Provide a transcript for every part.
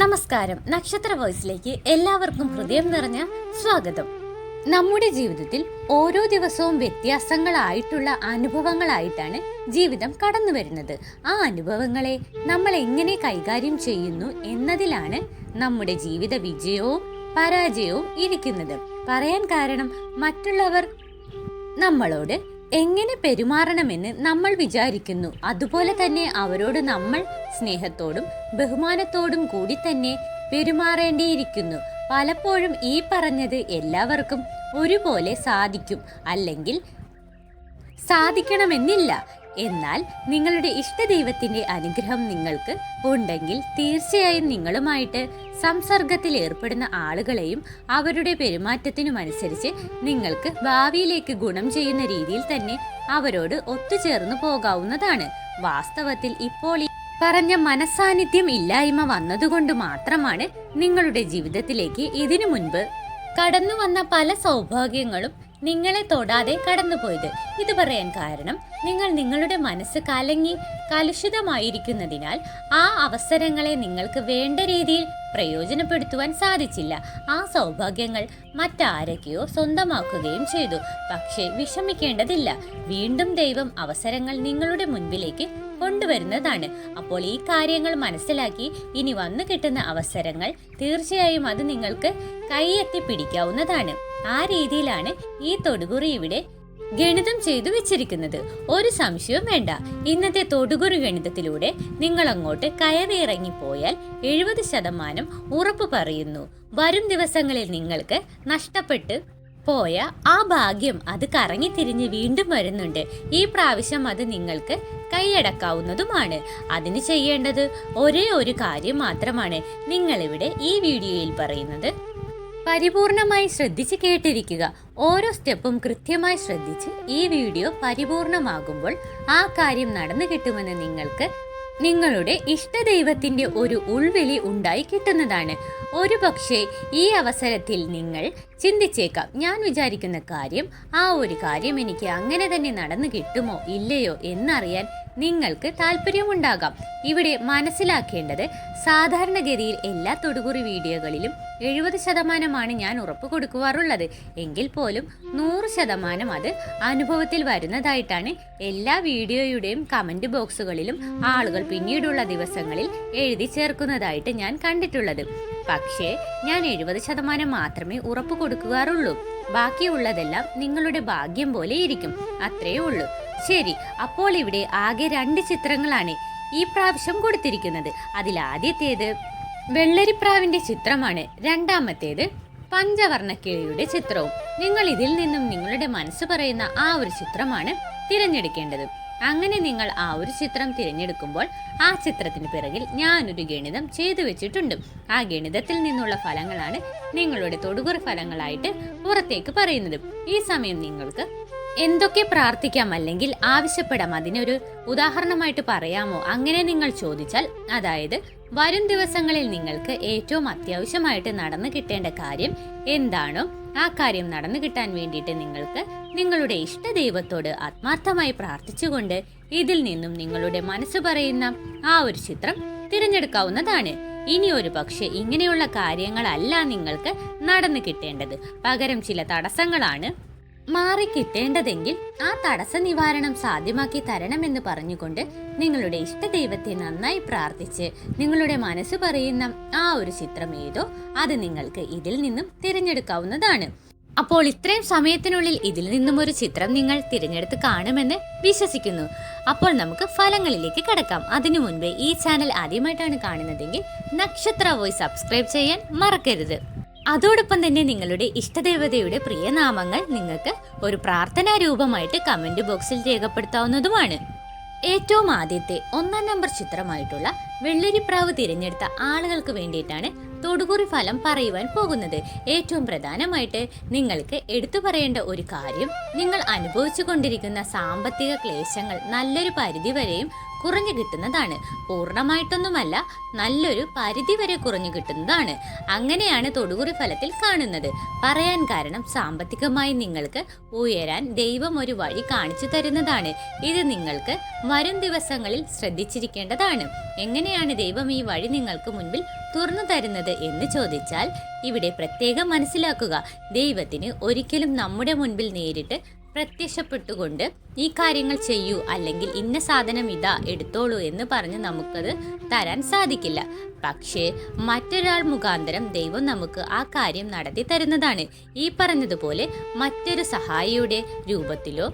നമസ്കാരം. നക്ഷത്ര വോയിസിലേക്ക് എല്ലാവർക്കും ഹൃദയം നിറഞ്ഞ സ്വാഗതം. നമ്മുടെ ജീവിതത്തിൽ ഓരോ ദിവസവും വ്യത്യാസങ്ങളായിട്ടുള്ള അനുഭവങ്ങളായിട്ടാണ് ജീവിതം കടന്നു വരുന്നത്. ആ അനുഭവങ്ങളെ നമ്മൾ എങ്ങനെ കൈകാര്യം ചെയ്യുന്നു എന്നതിലാണ് നമ്മുടെ ജീവിത വിജയവും പരാജയവും ഇരിക്കുന്നത്. പറയാൻ കാരണം, മറ്റുള്ളവർ നമ്മളോട് എങ്ങനെ പെരുമാറണമെന്ന് നമ്മൾ വിചാരിക്കുന്നു, അതുപോലെ തന്നെ അവരോട് നമ്മൾ സ്നേഹത്തോടും ബഹുമാനത്തോടും കൂടി തന്നെ പെരുമാറേണ്ടിയിരിക്കുന്നു. പലപ്പോഴും ഈ പറഞ്ഞത് എല്ലാവർക്കും ഒരുപോലെ സാധിക്കും, അല്ലെങ്കിൽ സാധിക്കണമെന്നില്ല. എന്നാൽ നിങ്ങളുടെ ഇഷ്ടദൈവത്തിന്റെ അനുഗ്രഹം നിങ്ങൾക്ക് ഉണ്ടെങ്കിൽ തീർച്ചയായും നിങ്ങളുമായിട്ട് സംസർഗത്തിൽ ഏർപ്പെടുന്ന ആളുകളെയും അവരുടെ പെരുമാറ്റത്തിനുമനുസരിച്ച് നിങ്ങൾക്ക് ഭാവിയിലേക്ക് ഗുണം ചെയ്യുന്ന രീതിയിൽ തന്നെ അവരോട് ഒത്തുചേർന്ന് പോകാവുന്നതാണ്. വാസ്തവത്തിൽ ഇപ്പോൾ ഈ പറഞ്ഞ മനസാന്നിധ്യം ഇല്ലായ്മ വന്നതുകൊണ്ട് മാത്രമാണ് നിങ്ങളുടെ ജീവിതത്തിലേക്ക് ഇതിനു മുൻപ് കടന്നു വന്ന പല സൗഭാഗ്യങ്ങളും നിങ്ങളെ തൊടാതെ കടന്നുപോയത്. ഇത് പറയാൻ കാരണം, നിങ്ങൾ നിങ്ങളുടെ മനസ്സ് കലുഷിതമായിരിക്കുന്നതിനാൽ ആ അവസരങ്ങളെ നിങ്ങൾക്ക് വേണ്ട രീതിയിൽ പ്രയോജനപ്പെടുത്തുവാൻ സാധിച്ചില്ല. ആ സൗഭാഗ്യങ്ങൾ മറ്റാരൊക്കെയോ സ്വന്തമാക്കുകയും ചെയ്തു. പക്ഷേ വിഷമിക്കേണ്ടതില്ല, വീണ്ടും ദൈവം അവസരങ്ങൾ നിങ്ങളുടെ മുൻപിലേക്ക് കൊണ്ടുവരുന്നതാണ്. അപ്പോൾ ഈ കാര്യങ്ങൾ മനസ്സിലാക്കി ഇനി വന്നു കിട്ടുന്ന അവസരങ്ങൾ തീർച്ചയായും അത് നിങ്ങൾക്ക് കൈയെത്തി പിടിക്കാവുന്നതാണ്. ആ രീതിയിലാണ് ഈ തൊടുകുറി ഇവിടെ ഗണിതം ചെയ്തു വെച്ചിരിക്കുന്നത്. ഒരു സംശയവും വേണ്ട. ഇന്നത്തെ തൊടുകുറി ഗണിതത്തിലൂടെ നിങ്ങൾ അങ്ങോട്ട് കയറിയിറങ്ങിപ്പോയാൽ 70% ഉറപ്പ് പറയുന്നു. വരും ദിവസങ്ങളിൽ നിങ്ങൾക്ക് നഷ്ടപ്പെട്ട് പോയ ആ ഭാഗ്യം അത് കറങ്ങി തിരിഞ്ഞ് വീണ്ടും വരുന്നുണ്ട്. ഈ പ്രാവശ്യം അത് നിങ്ങൾക്ക് കൈയടക്കാവുന്നതുമാണ്. അതിന് ചെയ്യേണ്ടത് ഒരേ ഒരു കാര്യം മാത്രമാണ്. നിങ്ങളിവിടെ ഈ വീഡിയോയിൽ പറയുന്നത് പരിപൂർണമായി ശ്രദ്ധിച്ച് കേട്ടിരിക്കുക. ഓരോ സ്റ്റെപ്പും കൃത്യമായി ശ്രദ്ധിച്ച് ഈ വീഡിയോ പരിപൂർണമാകുമ്പോൾ ആ കാര്യം നടന്നു കിട്ടുമെന്ന് നിങ്ങൾക്ക് നിങ്ങളുടെ ഇഷ്ടദൈവത്തിന്റെ ഒരു ഉൾവിളി ഉണ്ടായി കിട്ടുന്നതാണ്. ഒരു പക്ഷേ ഈ അവസരത്തിൽ നിങ്ങൾ ചിന്തിച്ചേക്കാം, ഞാൻ വിചാരിക്കുന്ന കാര്യം, ആ ഒരു കാര്യം എനിക്ക് അങ്ങനെ തന്നെ നടന്നു കിട്ടുമോ ഇല്ലയോ എന്നറിയാൻ നിങ്ങൾക്ക് താല്പര്യമുണ്ടാകാം. ഇവിടെ മനസ്സിലാക്കേണ്ടത്, സാധാരണഗതിയിൽ എല്ലാ തൊടുകുറി വീഡിയോകളിലും 70% ഞാൻ ഉറപ്പ് കൊടുക്കുവാറുള്ളത്. എങ്കിൽ പോലും 100% അത് അനുഭവത്തിൽ വരുന്നതായിട്ടാണ് എല്ലാ വീഡിയോയുടെയും കമന്റ് ബോക്സുകളിലും ആളുകൾ പിന്നീടുള്ള ദിവസങ്ങളിൽ എഴുതി ചേർക്കുന്നതായിട്ട് ഞാൻ കണ്ടിട്ടുള്ളത്. പക്ഷേ ഞാൻ 70% മാത്രമേ ഉറപ്പ് കൊടുക്കാറുള്ളൂ. ബാക്കിയുള്ളതെല്ലാം നിങ്ങളുടെ ഭാഗ്യം പോലെ ഇരിക്കും. അത്രയേ ഉള്ളൂ. ശരി, അപ്പോൾ ഇവിടെ ആകെ 2 ചിത്രങ്ങളാണ് ഈ പ്രാവശ്യം കൊടുത്തിരിക്കുന്നത്. അതിൽ ആദ്യത്തേത് വെള്ളരിപ്രാവിന്റെ ചിത്രമാണ്. രണ്ടാമത്തേത് പഞ്ചവർണ്ണക്കിളിയുടെ ചിത്രവും. നിങ്ങൾ ഇതിൽ നിന്നും നിങ്ങളുടെ മനസ്സ് പറയുന്ന ആ ഒരു ചിത്രമാണ് തിരഞ്ഞെടുക്കേണ്ടത്. അങ്ങനെ നിങ്ങൾ ആ ഒരു ചിത്രം തിരഞ്ഞെടുക്കുമ്പോൾ ആ ചിത്രത്തിന് പിറകിൽ ഞാനൊരു ഗണിതം ചെയ്തു വെച്ചിട്ടുണ്ട്. ആ ഗണിതത്തിൽ നിന്നുള്ള ഫലങ്ങളാണ് നിങ്ങളുടെ തൊടുകുറി ഫലങ്ങളായിട്ട് പുറത്തേക്ക് പറയുന്നത്. ഈ സമയം നിങ്ങൾക്ക് എന്തൊക്കെ പ്രാർത്ഥിക്കാം, അല്ലെങ്കിൽ ആവശ്യപ്പെടാം, അതിനൊരു ഉദാഹരണമായിട്ട് പറയാമോ അങ്ങനെ നിങ്ങൾ ചോദിച്ചാൽ, അതായത് വരും ദിവസങ്ങളിൽ നിങ്ങൾക്ക് ഏറ്റവും അത്യാവശ്യമായിട്ട് നടന്നു കിട്ടേണ്ട കാര്യം എന്താണോ ആ കാര്യം നടന്നു കിട്ടാൻ വേണ്ടിയിട്ട് നിങ്ങൾക്ക് നിങ്ങളുടെ ഇഷ്ടദൈവത്തോട് ആത്മാർത്ഥമായി പ്രാർത്ഥിച്ചുകൊണ്ട് ഇതിൽ നിന്നും നിങ്ങളുടെ മനസ്സ് പറയുന്ന ആ ഒരു ചിത്രം തിരഞ്ഞെടുക്കാവുന്നതാണ്. ഇനി ഒരു പക്ഷേ ഇങ്ങനെയുള്ള കാര്യങ്ങളല്ല നിങ്ങൾക്ക് നടന്നു കിട്ടേണ്ടത്, പകരം ചില തടസ്സങ്ങളാണ് മാറിക്കിട്ടേണ്ടതെങ്കിൽ ആ തടസ്സ നിവാരണം സാധ്യമാക്കി തരണമെന്ന് പറഞ്ഞുകൊണ്ട് നിങ്ങളുടെ ഇഷ്ടദൈവത്തെ നന്നായി പ്രാർത്ഥിച്ച് നിങ്ങളുടെ മനസ്സ് പറയുന്ന ആ ഒരു ചിത്രം ഏതോ അത് നിങ്ങൾക്ക് ഇതിൽ നിന്നും തിരഞ്ഞെടുക്കാവുന്നതാണ്. അപ്പോൾ ഇത്രയും സമയത്തിനുള്ളിൽ ഇതിൽ നിന്നും ഒരു ചിത്രം നിങ്ങൾ തിരഞ്ഞെടുത്ത് കാണുമെന്ന് വിശ്വസിക്കുന്നു. അപ്പോൾ നമുക്ക് ഫലങ്ങളിലേക്ക് കടക്കാം. അതിനു മുൻപേ ഈ ചാനൽ ആദ്യമായിട്ടാണ് കാണുന്നതെങ്കിൽ നക്ഷത്ര വോയിസ് സബ്സ്ക്രൈബ് ചെയ്യാൻ മറക്കരുത്. അതോടൊപ്പം തന്നെ നിങ്ങളുടെ ഇഷ്ടദേവതയുടെ പ്രിയനാമങ്ങൾ നിങ്ങൾക്ക് ഒരു പ്രാർത്ഥനാ രൂപമായിട്ട് കമന്റ് ബോക്സിൽ രേഖപ്പെടുത്താവുന്നതുമാണ്. ഏറ്റവും ആദ്യത്തെ 1-ാം നമ്പർ ചിത്രമായിട്ടുള്ള വെള്ളരിപ്രാവ് തിരഞ്ഞെടുത്ത ആളുകൾക്ക് വേണ്ടിയിട്ടാണ് തൊടുകുറി ഫലം പറയുവാൻ പോകുന്നത്. ഏറ്റവും പ്രധാനമായിട്ട് നിങ്ങൾക്ക് എടുത്തു പറയേണ്ട ഒരു കാര്യം, നിങ്ങൾ അനുഭവിച്ചു കൊണ്ടിരിക്കുന്ന സാമ്പത്തിക ക്ലേശങ്ങൾ നല്ലൊരു പരിധിവരെയും കുറഞ്ഞു കിട്ടുന്നതാണ്. പൂർണ്ണമായിട്ടൊന്നുമല്ല, നല്ലൊരു പരിധി വരെ കുറഞ്ഞു കിട്ടുന്നതാണ്. അങ്ങനെയാണ് തൊടുകുറി ഫലത്തിൽ കാണുന്നത്. പറയാൻ കാരണം സാമ്പത്തികമായി നിങ്ങൾക്ക് ഉയരാൻ ദൈവം ഒരു വഴി കാണിച്ചു തരുന്നതാണ്. ഇത് നിങ്ങൾക്ക് വരും ദിവസങ്ങളിൽ ശ്രദ്ധിച്ചിരിക്കേണ്ടതാണ്. എങ്ങനെയാണ് ദൈവം ഈ വഴി നിങ്ങൾക്ക് മുൻപിൽ തുറന്നു തരുന്നത് എന്ന് ചോദിച്ചാൽ, ഇവിടെ പ്രത്യേകം മനസ്സിലാക്കുക, ദൈവത്തിന് ഒരിക്കലും നമ്മുടെ മുൻപിൽ നേരിട്ട് പ്രത്യക്ഷപ്പെട്ടുകൊണ്ട് ഈ കാര്യങ്ങൾ ചെയ്യൂ, അല്ലെങ്കിൽ ഇന്ന സാധനം ഇതാ എടുത്തോളൂ എന്ന് പറഞ്ഞ് നമുക്കത് തരാൻ സാധിക്കില്ല. പക്ഷേ മറ്റൊരാൾ മുഖാന്തരം ദൈവം നമുക്ക് ആ കാര്യം നടത്തി തരുന്നതാണ്. ഈ പറഞ്ഞതുപോലെ മറ്റൊരു സഹായിയുടെ രൂപത്തിലോ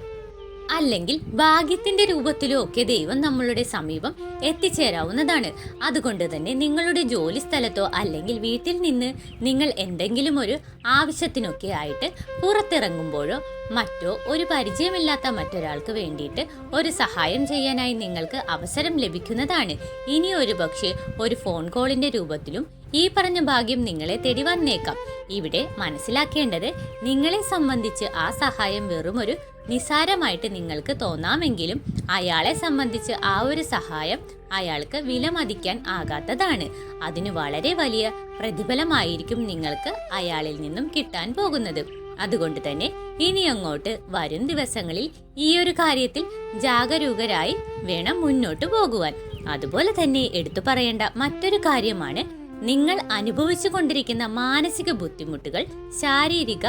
അല്ലെങ്കിൽ ഭാഗ്യത്തിന്റെ രൂപത്തിലോ ഒക്കെ ദൈവം നമ്മളുടെ സമീപം എത്തിച്ചേരാവുന്നതാണ്. അതുകൊണ്ട് തന്നെ നിങ്ങളുടെ ജോലി സ്ഥലത്തോ അല്ലെങ്കിൽ വീട്ടിൽ നിന്ന് നിങ്ങൾ എന്തെങ്കിലും ഒരു ആവശ്യത്തിനൊക്കെ ആയിട്ട് പുറത്തിറങ്ങുമ്പോഴോ മറ്റോ ഒരു പരിചയമില്ലാത്ത മറ്റൊരാൾക്ക് വേണ്ടിയിട്ട് ഒരു സഹായം ചെയ്യാനായി നിങ്ങൾക്ക് അവസരം ലഭിക്കുന്നതാണ്. ഇനി ഒരു പക്ഷേ ഒരു ഫോൺ കോളിന്റെ രൂപത്തിലും ഈ പറഞ്ഞ ഭാഗ്യം നിങ്ങളെ തേടി വന്നേക്കാം. ഇവിടെ മനസ്സിലാക്കേണ്ടത്, നിങ്ങളെ സംബന്ധിച്ച് ആ സഹായം വെറും ഒരു നിസാരമായിട്ട് നിങ്ങൾക്ക് തോന്നാമെങ്കിലും അയാളെ സംബന്ധിച്ച് ആ ഒരു സഹായം അയാൾക്ക് വിലമതിക്കാൻ ആകാത്തതാണ്. അതിന് വളരെ വലിയ പ്രതിഫലമായിരിക്കും നിങ്ങൾക്ക് അയാളിൽ നിന്നും കിട്ടാൻ പോകുന്നത്. അതുകൊണ്ട് തന്നെ ഇനി അങ്ങോട്ട് വരും ദിവസങ്ങളിൽ ഈ ഒരു കാര്യത്തിൽ ജാഗരൂകരായി വേണം മുന്നോട്ട് പോകുവാൻ. അതുപോലെ തന്നെ എടുത്തു പറയേണ്ട മറ്റൊരു കാര്യമാണ്, നിങ്ങൾ അനുഭവിച്ചു കൊണ്ടിരിക്കുന്ന മാനസിക ബുദ്ധിമുട്ടുകൾ, ശാരീരിക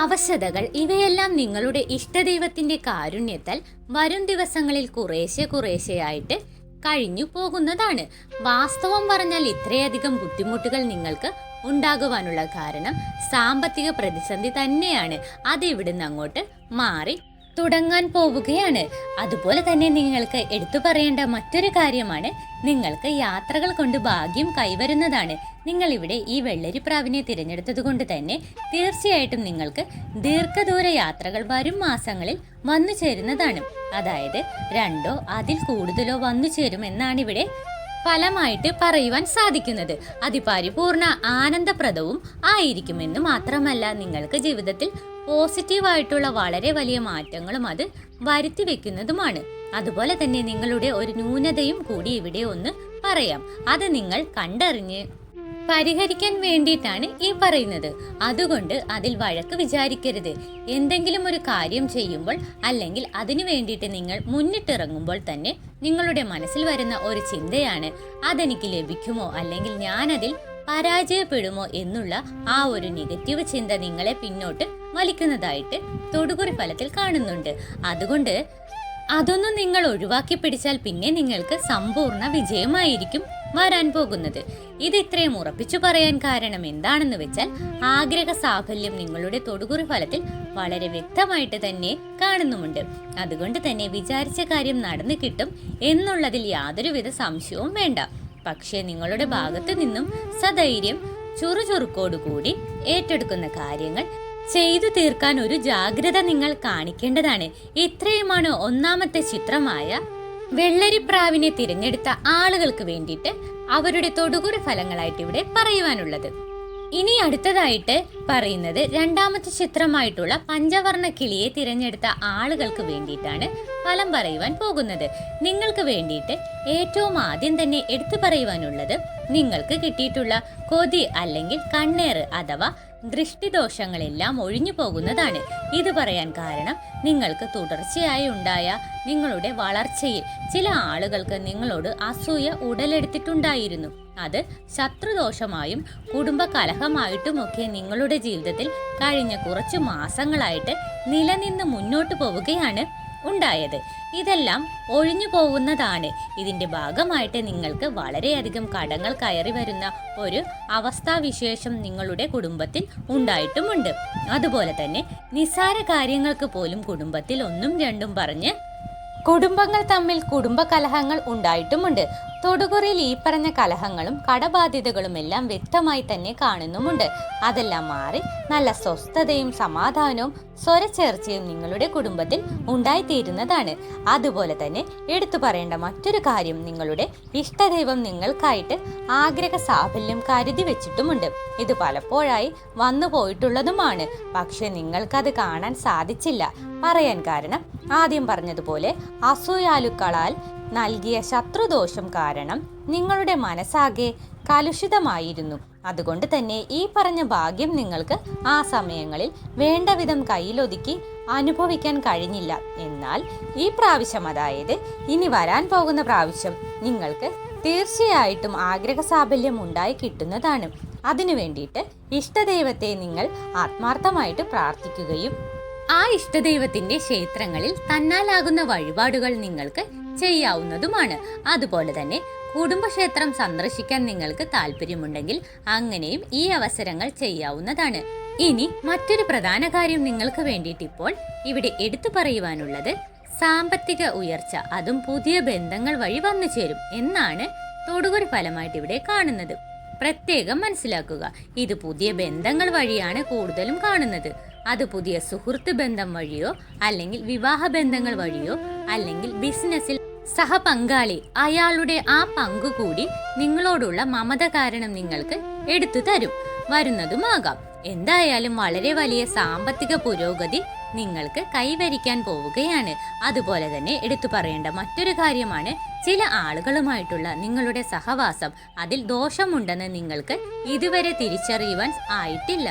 അവശതകൾ, ഇവയെല്ലാം നിങ്ങളുടെ ഇഷ്ടദൈവത്തിന്റെ കാരുണ്യത്താൽ വരും ദിവസങ്ങളിൽ കുറേശ്ശെയായിട്ട് കഴിഞ്ഞു പോകുന്നതാണ്. വാസ്തവം പറഞ്ഞാൽ ഇത്രയധികം ബുദ്ധിമുട്ടുകൾ നിങ്ങൾക്ക് ഉണ്ടാകുവാനുള്ള കാരണം സാമ്പത്തിക പ്രതിസന്ധി തന്നെയാണ്. അത് ഇവിടുന്ന് അങ്ങോട്ട് മാറി തുടങ്ങാൻ പോവുകയാണ്. അതുപോലെ തന്നെ നിങ്ങൾക്ക് എടുത്തു പറയേണ്ട മറ്റൊരു കാര്യമാണ്, നിങ്ങൾക്ക് യാത്രകൾ കൊണ്ട് ഭാഗ്യം കൈവരുന്നതാണ്. നിങ്ങൾ ഇവിടെ ഈ വെള്ളരിപ്രാവിനെ തിരഞ്ഞെടുത്തത് കൊണ്ട് തന്നെ തീർച്ചയായിട്ടും നിങ്ങൾക്ക് ദീർഘദൂര യാത്രകൾ വരും മാസങ്ങളിൽ വന്നു ചേരുന്നതാണ്. അതായത് 2 അതിൽ കൂടുതലോ വന്നു ചേരും എന്നാണ് ഇവിടെ ഫലമായിട്ട് പറയുവാൻ സാധിക്കുന്നത്. അതിപരിപൂർണ ആനന്ദപ്രദവും ആയിരിക്കുമെന്ന് മാത്രമല്ല, നിങ്ങൾക്ക് ജീവിതത്തിൽ പോസിറ്റീവായിട്ടുള്ള വളരെ വലിയ മാറ്റങ്ങളും അത് വരുത്തി വെക്കുന്നതുമാണ്. അതുപോലെ തന്നെ നിങ്ങളുടെ ഒരു ന്യൂനതയും കൂടി ഇവിടെ ഒന്ന് പറയാം. അത് നിങ്ങൾ കണ്ടറിഞ്ഞ് പരിഹരിക്കാൻ വേണ്ടിയിട്ടാണ് ഈ പറയുന്നത്. അതുകൊണ്ട് അതിൽ വഴക്ക് വിചാരിക്കരുത്. എന്തെങ്കിലും ഒരു കാര്യം ചെയ്യുമ്പോൾ അല്ലെങ്കിൽ അതിനു വേണ്ടിയിട്ട് നിങ്ങൾ മുന്നിട്ടിറങ്ങുമ്പോൾ തന്നെ നിങ്ങളുടെ മനസ്സിൽ വരുന്ന ഒരു ചിന്തയാണ്, അതെനിക്ക് ലഭിക്കുമോ അല്ലെങ്കിൽ ഞാനതിൽ പരാജയപ്പെടുമോ എന്നുള്ള ആ ഒരു നെഗറ്റീവ് ചിന്ത നിങ്ങളെ പിന്നോട്ട് വലിക്കുന്നതായിട്ട് തൊടുകുറി ഫലത്തിൽ കാണുന്നുണ്ട്. അതുകൊണ്ട് അതൊന്നും നിങ്ങൾ ഒഴിവാക്കി പിടിച്ചാൽ പിന്നെ നിങ്ങൾക്ക് സമ്പൂർണ്ണ വിജയമായിരിക്കും വരാൻ പോകുന്നത്. ഇത് ഇത്രയും ഉറപ്പിച്ചു പറയാൻ കാരണം എന്താണെന്ന് വെച്ചാൽ, ആഗ്രഹ സാഫല്യം നിങ്ങളുടെ തൊടുകുറി ഫലത്തിൽ വളരെ വ്യക്തമായിട്ട് തന്നെ കാണുന്നുമുണ്ട്. അതുകൊണ്ട് തന്നെ വിചാരിച്ച കാര്യം നടന്നു കിട്ടും എന്നുള്ളതിൽ യാതൊരുവിധ സംശയവും വേണ്ട. പക്ഷേ നിങ്ങളുടെ ഭാഗത്തു നിന്നും സധൈര്യം ചുറുചുറുക്കോടുകൂടി ഏറ്റെടുക്കുന്ന കാര്യങ്ങൾ ചെയ്തു തീർക്കാൻ ഒരു ജാഗ്രത നിങ്ങൾ കാണിക്കേണ്ടതാണ്. ഇത്രയുമാണ് ഒന്നാമത്തെ ചിത്രമായ വെള്ളരിപ്രാവിനെ തിരഞ്ഞെടുത്ത ആളുകൾക്ക് വേണ്ടിയിട്ട് അവരുടെ തൊടുകുറി ഫലങ്ങളായിട്ട് ഇവിടെ പറയുവാനുള്ളത്. ഇനി അടുത്തതായിട്ട് പറയുന്നത് രണ്ടാമത്തെ ചിത്രമായിട്ടുള്ള പഞ്ചവർണ്ണ കിളിയെ തിരഞ്ഞെടുത്ത ആളുകൾക്ക് വേണ്ടിയിട്ടാണ് ഫലം പറയുവാൻ പോകുന്നത്. നിങ്ങൾക്ക് വേണ്ടിയിട്ട് ഏറ്റവും ആദ്യം തന്നെ എടുത്തു പറയുവാനുള്ളത്, നിങ്ങൾക്ക് കിട്ടിയിട്ടുള്ള കൊതി അല്ലെങ്കിൽ കണ്ണേറ് അഥവാ ദൃഷ്ടിദോഷങ്ങളെല്ലാം ഒഴിഞ്ഞു പോകുന്നതാണ്. ഇത് പറയാൻ കാരണം, നിങ്ങൾക്ക് തുടർച്ചയായി ഉണ്ടായ നിങ്ങളുടെ വളർച്ചയിൽ ചില ആളുകൾക്ക് നിങ്ങളോട് അസൂയ ഉടലെടുത്തിട്ടുണ്ടായിരുന്നു. അത് ശത്രുദോഷമായും കുടുംബ കലഹമായിട്ടുമൊക്കെ നിങ്ങളുടെ ജീവിതത്തിൽ കഴിഞ്ഞ കുറച്ചു മാസങ്ങളായിട്ട് നിലനിന്ന് മുന്നോട്ട് പോവുകയാണ് ഉണ്ടായത്. ഇതെല്ലാം ഒഴിഞ്ഞു പോകുന്നതാണ്. ഇതിന്റെ ഭാഗമായിട്ട് നിങ്ങൾക്ക് വളരെയധികം കടങ്ങൾ കയറി വരുന്ന ഒരു അവസ്ഥാവിശേഷം നിങ്ങളുടെ കുടുംബത്തിൽ ഉണ്ടായിട്ടുമുണ്ട്. അതുപോലെ തന്നെ നിസ്സാര കാര്യങ്ങൾക്ക് പോലും കുടുംബത്തിൽ 1ഉം 2ഉം പറഞ്ഞ് കുടുംബങ്ങൾ തമ്മിൽ കുടുംബ കലഹങ്ങൾ ഉണ്ടായിട്ടുമുണ്ട്. തൊടുകുറിയിൽ ഈ പറഞ്ഞ കലഹങ്ങളും കടബാധ്യതകളും എല്ലാം വ്യക്തമായി തന്നെ കാണുന്നുമുണ്ട്. അതെല്ലാം മാറി നല്ല സ്വസ്ഥതയും സമാധാനവും സ്വരച്ചേർച്ചയും നിങ്ങളുടെ കുടുംബത്തിൽ ഉണ്ടായിത്തീരുന്നതാണ്. അതുപോലെ തന്നെ എടുത്തു പറയേണ്ട മറ്റൊരു കാര്യം, നിങ്ങളുടെ ഇഷ്ടദൈവം നിങ്ങൾക്കായിട്ട് ആഗ്രഹ സാഫല്യം കരുതി വെച്ചിട്ടുമുണ്ട്. ഇത് പലപ്പോഴായി വന്നു പോയിട്ടുള്ളതുമാണ്. പക്ഷെ നിങ്ങൾക്കത് കാണാൻ സാധിച്ചില്ല. പറയാൻ കാരണം, ആദ്യം പറഞ്ഞതുപോലെ അസൂയാലുക്കളാൽ നൽകിയ ശത്രുദോഷം കാരണം നിങ്ങളുടെ മനസ്സാകെ കലുഷിതമായിരുന്നു. അതുകൊണ്ട് തന്നെ ഈ പറഞ്ഞ ഭാഗ്യം നിങ്ങൾക്ക് ആ സമയങ്ങളിൽ വേണ്ട വിധം കയ്യിലൊതുക്കി അനുഭവിക്കാൻ കഴിഞ്ഞില്ല. എന്നാൽ ഈ പ്രാവശ്യം, അതായത് ഇനി വരാൻ പോകുന്ന പ്രാവശ്യം, നിങ്ങൾക്ക് തീർച്ചയായിട്ടും ആഗ്രഹ സാഫല്യം ഉണ്ടായി കിട്ടുന്നതാണ്. അതിനു വേണ്ടിയിട്ട് ഇഷ്ടദൈവത്തെ നിങ്ങൾ ആത്മാർത്ഥമായിട്ട് പ്രാർത്ഥിക്കുകയും ആ ഇഷ്ടദൈവത്തിന്റെ ക്ഷേത്രങ്ങളിൽ തന്നാലാകുന്ന വഴിപാടുകൾ നിങ്ങൾക്ക് ചെയ്യാവുന്നതുമാണ്. അതുപോലെ തന്നെ കുടുംബക്ഷേത്രം സന്ദർശിക്കാൻ നിങ്ങൾക്ക് താല്പര്യമുണ്ടെങ്കിൽ അങ്ങനെയും ഈ അവസരങ്ങൾ ചെയ്യാവുന്നതാണ്. ഇനി മറ്റൊരു പ്രധാന കാര്യം നിങ്ങൾക്ക് വേണ്ടിയിട്ട് ഇപ്പോൾ ഇവിടെ എടുത്തു പറയുവാനുള്ളത്, സാമ്പത്തിക ഉയർച്ച, അതും പുതിയ ബന്ധങ്ങൾ വഴി വന്നു ചേരും എന്നാണ് തൊടുകുറി ഫലമായിട്ട് ഇവിടെ കാണുന്നത്. പ്രത്യേകം മനസ്സിലാക്കുക, ഇത് പുതിയ ബന്ധങ്ങൾ വഴിയാണ് കൂടുതലും കാണുന്നത്. അത് പുതിയ സുഹൃത്ത് ബന്ധം വഴിയോ, അല്ലെങ്കിൽ വിവാഹ ബന്ധങ്ങൾ വഴിയോ, അല്ലെങ്കിൽ ബിസിനസ്സിൽ സഹപങ്കാളി അയാളുടെ ആ പങ്കു കൂടി നിങ്ങളോടുള്ള മമത കാരണം നിങ്ങൾക്ക് എടുത്തു തരും വരുന്നതുമാകാം. എന്തായാലും വളരെ വലിയ സാമ്പത്തിക പുരോഗതി നിങ്ങൾക്ക് കൈവരിക്കാൻ പോവുകയാണ്. അതുപോലെ തന്നെ എടുത്തു പറയേണ്ട മറ്റൊരു കാര്യമാണ്, ചില ആളുകളുമായിട്ടുള്ള നിങ്ങളുടെ സഹവാസം, അതിൽ ദോഷമുണ്ടെന്ന് നിങ്ങൾക്ക് ഇതുവരെ തിരിച്ചറിയുവാൻ ആയിട്ടില്ല.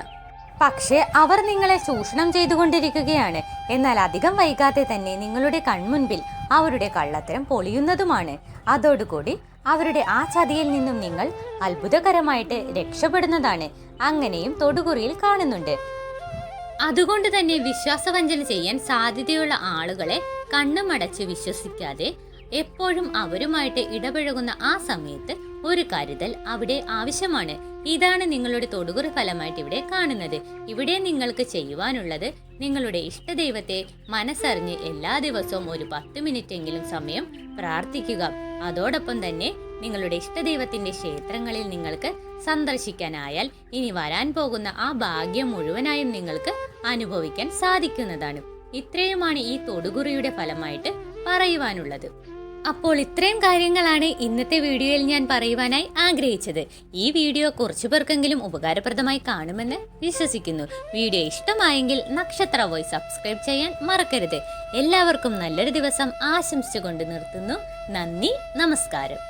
പക്ഷേ അവർ നിങ്ങളെ ചൂഷണം ചെയ്തുകൊണ്ടിരിക്കുകയാണ്. എന്നാൽ അധികം വൈകാതെ തന്നെ നിങ്ങളുടെ കൺമുൻപിൽ അവരുടെ കള്ളത്തരം പൊളിയുന്നതുമാണ്. അതോടുകൂടി അവരുടെ ആ ചതിയിൽ നിന്നും നിങ്ങൾ അത്ഭുതകരമായിട്ട് രക്ഷപ്പെടുന്നതാണ്. അങ്ങനെയും തൊടുകുറിയിൽ കാണുന്നുണ്ട്. അതുകൊണ്ട് തന്നെ വിശ്വാസവഞ്ചന ചെയ്യാൻ സാധ്യതയുള്ള ആളുകളെ കണ്ണുമടച്ച് വിശ്വസിക്കാതെ എപ്പോഴും അവരുമായിട്ട് ഇടപഴകുന്ന ആ സമയത്ത് ഒരു കരുതൽ അവിടെ ആവശ്യമാണ്. ഇതാണ് നിങ്ങളുടെ തൊടുകുറി ഫലമായിട്ട് ഇവിടെ കാണുന്നത്. ഇവിടെ നിങ്ങൾക്ക് ചെയ്യുവാനുള്ളത്, നിങ്ങളുടെ ഇഷ്ടദൈവത്തെ മനസ്സറിഞ്ഞ് എല്ലാ ദിവസവും ഒരു 10 മിനിറ്റെങ്കിലും സമയം പ്രാർത്ഥിക്കുക. അതോടൊപ്പം തന്നെ നിങ്ങളുടെ ഇഷ്ടദൈവത്തിന്റെ ക്ഷേത്രങ്ങളിൽ നിങ്ങൾക്ക് സന്ദർശിക്കാനായാൽ ഇനി വരാൻ പോകുന്ന ആ ഭാഗ്യം മുഴുവനായും നിങ്ങൾക്ക് അനുഭവിക്കാൻ സാധിക്കുന്നതാണ്. ഇത്രയുമാണ് ഈ തൊടുകുറിയുടെ ഫലമായിട്ട് പറയുവാനുള്ളത്. അപ്പോൾ ഇത്രയും കാര്യങ്ങളാണ് ഇന്നത്തെ വീഡിയോയിൽ ഞാൻ പറയുവാനായി ആഗ്രഹിച്ചത്. ഈ വീഡിയോ കുറച്ചു പേർക്കെങ്കിലും ഉപകാരപ്രദമായി കാണുമെന്ന് വിശ്വസിക്കുന്നു. വീഡിയോ ഇഷ്ടമായെങ്കിൽ നക്ഷത്ര വോയ്സ് സബ്സ്ക്രൈബ് ചെയ്യാൻ മറക്കരുത്. എല്ലാവർക്കും നല്ലൊരു ദിവസം ആശംസിച്ചുകൊണ്ട് നിർത്തുന്നു. നന്ദി, നമസ്കാരം.